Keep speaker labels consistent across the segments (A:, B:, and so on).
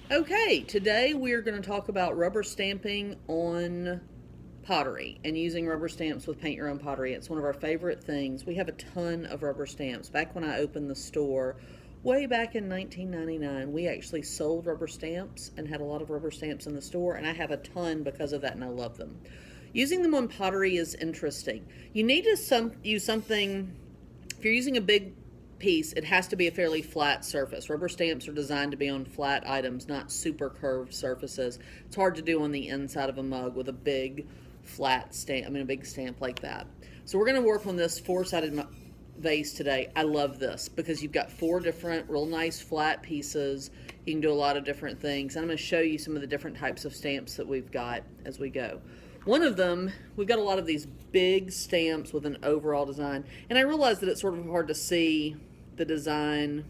A: Okay, today we're going to talk about rubber stamping on pottery and using rubber stamps with Paint Your Own Pottery. It's one of our favorite things. We have a ton of rubber stamps. Back when I opened the store, way back in 1999, we actually sold rubber stamps and had a lot of rubber stamps in the store, and I have a ton because of that, and I love them. Using them on pottery is interesting. You need to use something, if you're using a big piece, it has to be a fairly flat surface. Rubber stamps are designed to be on flat items, not super curved surfaces. It's hard to do on the inside of a mug with a big flat stamp, a big stamp like that. So we're going to work on this four-sided vase today. I love this because you've got four different real nice flat pieces. You can do a lot of different things. I'm going to show you some of the different types of stamps that we've got as we go. One of them, we've got a lot of these big stamps with an overall design, and I realize that it's sort of hard to see the design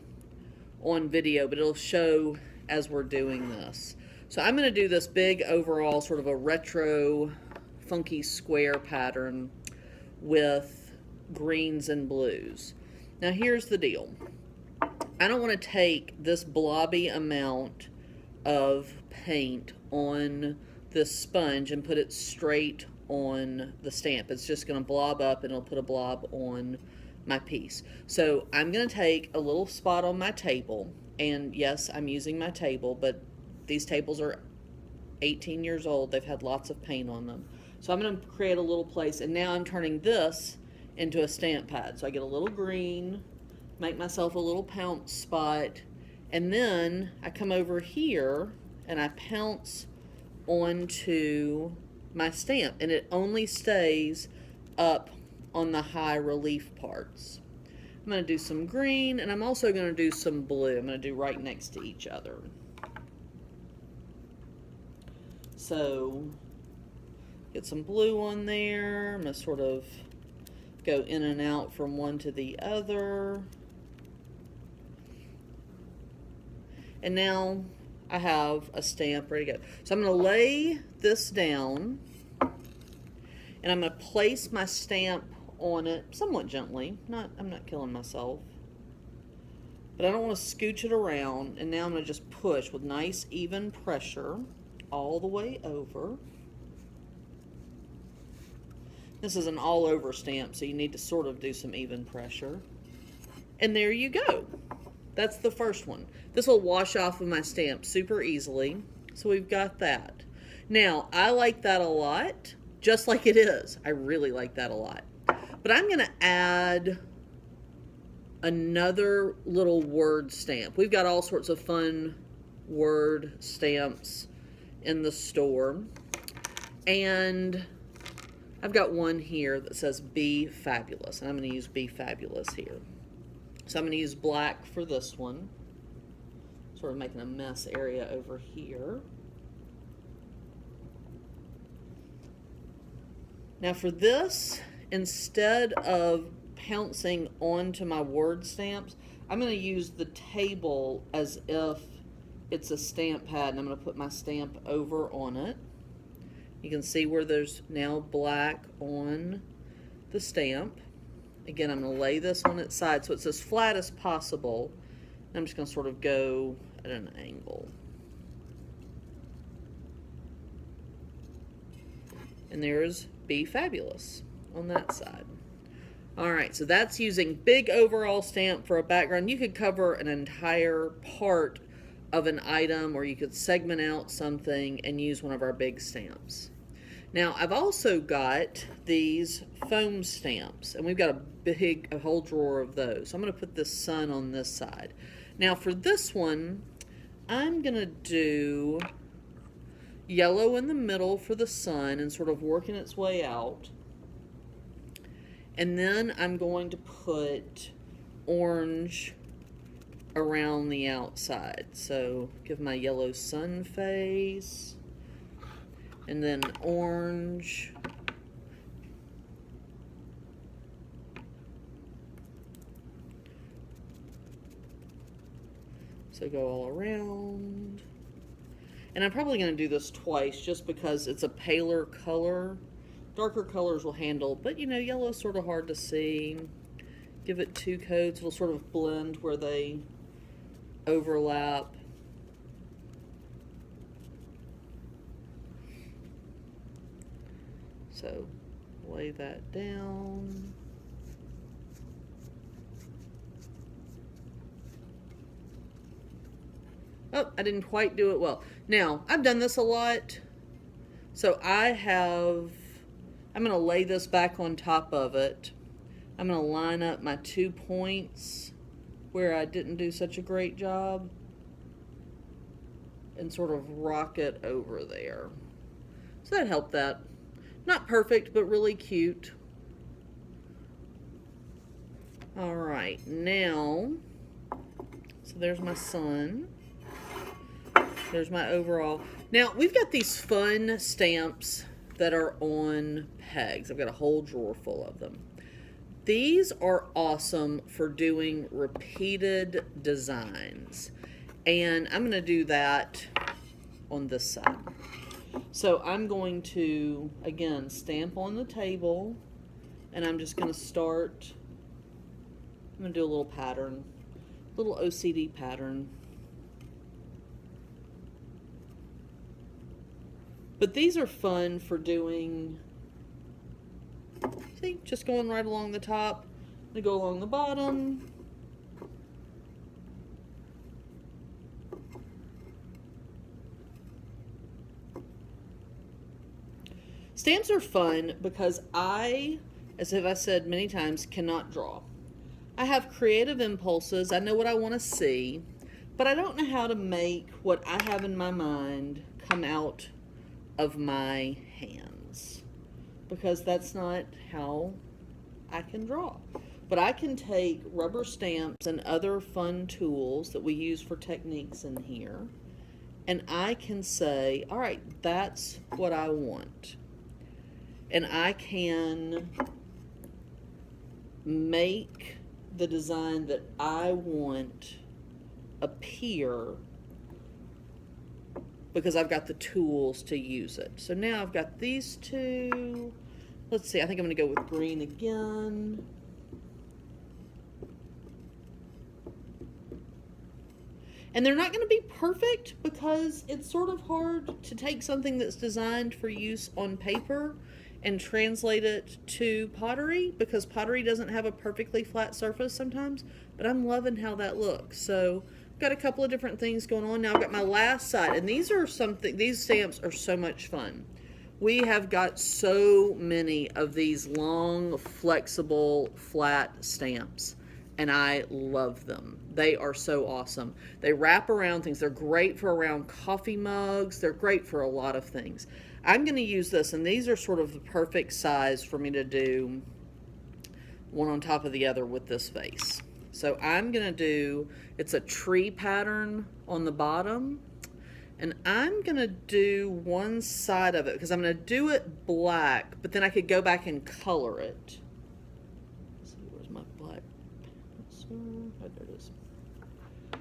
A: on video, but it'll show as we're doing this. So I'm going to do this big overall sort of a retro funky square pattern with greens and blues. Now here's the deal. I don't want to take this blobby amount of paint on this sponge and put it straight on the stamp. It's just going to blob up and it'll put a blob on my piece. So I'm going to take a little spot on my table, and yes, I'm using my table, but these tables are 18 years old. They've had lots of paint on them. So I'm going to create a little place, and now I'm turning this into a stamp pad. So I get a little green, make myself a little pounce spot, and then I come over here and I pounce onto my stamp, and it only stays up on the high relief parts. I'm going to do some green, and I'm also going to do some blue. I'm going to do right next to each other. So get some blue on there. I'm going to sort of go in and out from one to the other. And now I have a stamp ready to go. So I'm going to lay this down, and I'm going to place my stamp on it somewhat gently. I'm not killing myself. But I don't want to scooch it around. And now I'm going to just push with nice even pressure all the way over. This is an all over stamp, so you need to sort of do some even pressure. And there you go. That's the first one. This will wash off of my stamp super easily. So we've got that. Now, I like that a lot, just like it is. I really like that a lot. But I'm going to add another little word stamp. We've got all sorts of fun word stamps in the store. And I've got one here that says Be Fabulous. And I'm going to use Be Fabulous here. So I'm going to use black for this one. Sort of making a mess area over here. Now for this, instead of pouncing onto my word stamps, I'm going to use the table as if it's a stamp pad, and I'm going to put my stamp over on it. You can see where there's now black on the stamp. Again, I'm going to lay this on its side so it's as flat as possible. I'm just going to sort of go at an angle. And there's Be Fabulous on that side. Alright, so that's using big overall stamp for a background. You could cover an entire part of an item, or you could segment out something and use one of our big stamps. Now, I've also got these foam stamps, and we've got a whole drawer of those. So I'm going to put this sun on this side. Now, for this one, I'm going to do yellow in the middle for the sun and sort of working its way out. And then I'm going to put orange around the outside. So give my yellow sun face, and then orange. So go all around. And I'm probably going to do this twice just because it's a paler color. Darker colors will handle, but you know, yellow's sort of hard to see. Give it 2 coats, it'll sort of blend where they overlap. So lay that down. Oh, I didn't quite do it well. Now, I've done this a lot. So I'm going to lay this back on top of it. I'm going to line up my 2 points where I didn't do such a great job and sort of rock it over there. So that helped that. Not perfect, but really cute. All right, now, so there's my sun. There's my overall. Now, we've got these fun stamps that are on pegs. I've got a whole drawer full of them. These are awesome for doing repeated designs. And I'm going to do that on this side. So I'm going to, again, stamp on the table. And I'm just going to start, I'm going to do a little pattern, little OCD pattern. But these are fun for doing, see, just going right along the top. They go along the bottom. Stamps are fun because I, as I said many times, cannot draw. I have creative impulses. I know what I want to see, but I don't know how to make what I have in my mind come out of my hands, because that's not how I can draw. But I can take rubber stamps and other fun tools that we use for techniques in here, and I can say, all right, that's what I want. And I can make the design that I want appear because I've got the tools to use it. So now I've got these two. Let's see, I think I'm going to go with green again. And they're not going to be perfect because it's sort of hard to take something that's designed for use on paper and translate it to pottery, because pottery doesn't have a perfectly flat surface sometimes, but I'm loving how that looks. So got a couple of different things going on. Now I've got my last side, and these stamps are so much fun. We have got so many of these long, flexible, flat stamps, and I love them. They are so awesome. They wrap around things. They're great for around coffee mugs. They're great for a lot of things. I'm going to use this, and these are sort of the perfect size for me to do one on top of the other with this vase. So I'm going to do, it's a tree pattern on the bottom, and I'm going to do one side of it because I'm going to do it black, but then I could go back and color it. Let's see, where's my black pencil? Oh, there it is.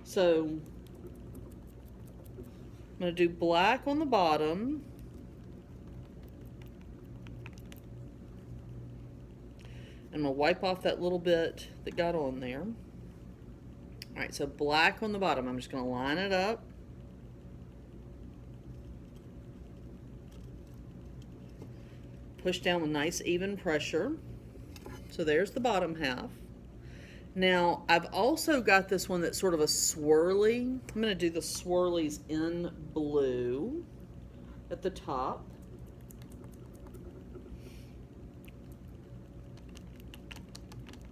A: So I'm going to do black on the bottom. I'm going to wipe off that little bit that got on there. All right, so black on the bottom. I'm just going to line it up. Push down with nice even pressure. So there's the bottom half. Now, I've also got this one that's sort of a swirly. I'm going to do the swirlies in blue at the top.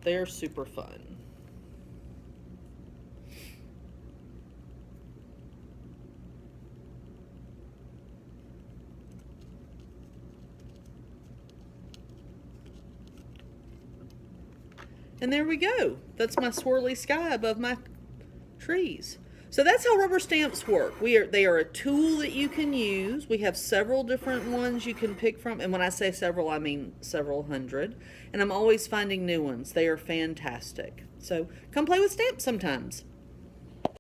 A: They're super fun. And there we go. That's my swirly sky above my trees. So that's how rubber stamps work. They are a tool that you can use. We have several different ones you can pick from. And when I say several, I mean several hundred. And I'm always finding new ones. They are fantastic. So come play with stamps sometimes.